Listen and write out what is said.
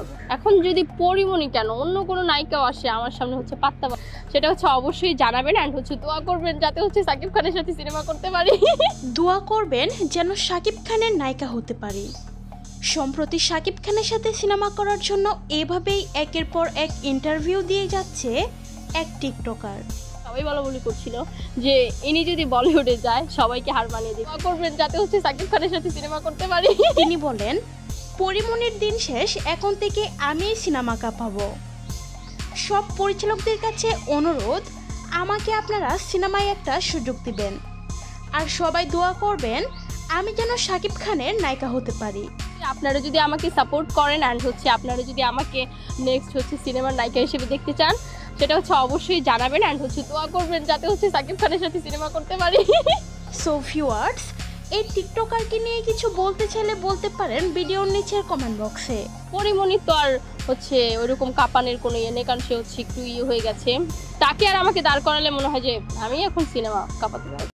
পারবো। এখন যদি পরিমণি কেন অন্য কোনো নায়িকাও আসে আমার সামনে হচ্ছে পাত্তা সেটা হচ্ছে অবশ্যই জানাবেন অ্যান্ড হচ্ছে দোয়া করবেন যাতে হচ্ছে সাকিব খানের সাথে সিনেমা করতে পারি। দোয়া করবেন যেন শাকিব খানের নায়িকা হতে পারি। সম্প্রতি শাকিব খানের সাথে সিনেমা করার জন্য এভাবেই একের পর এক ইন্টারভিউ দিয়ে যাচ্ছে এক টিকটকার। সবাই বলাবলি করছিল যে ইনি যদি বলিউডে যায় সবাইকে হার মানিয়ে দিই, দোয়া করবেন যাতে হচ্ছে সাকিব খানের সাথে সিনেমা করতে পারি। তিনি বলেন, পরিমণির দিন শেষ, এখন থেকে আমি সিনেমা কাঁপাবো। সব পরিচালকদের কাছে অনুরোধ, আমাকে আপনারা সিনেমায় একটা সুযোগ দিবেন, আর সবাই দোয়া করবেন আমি যেন শাকিব খানের নায়িকা হতে পারি। আপনারা যদি আমাকে সাপোর্ট করেন অ্যান্ড হচ্ছে আপনারা যদি আমাকে নেক্সট হচ্ছে সিনেমার নায়িকা হিসেবে দেখতে চান সেটা হচ্ছে অবশ্যই জানাবেন অ্যান্ড হচ্ছে দোয়া করবেন যাতে হচ্ছে সাকিব খানের সাথে সিনেমা করতে পারি। সো ভিউয়ার্স, এই টিকটকারকে নিয়ে কিছু বলতে চাইলে বলতে পারেন ভিডিওর নিচের কমেন্ট বক্সে। পরিমণি তো আর হচ্ছে ওইরকম কাঁপানের কোনো ইয়ে নেই, কারণ সে হচ্ছে একটু ইয়ে হয়ে গেছে। তাকে আর আমাকে দাঁড় করালে মনে হয় যে আমি এখন সিনেমা কাঁপাতে পারবো।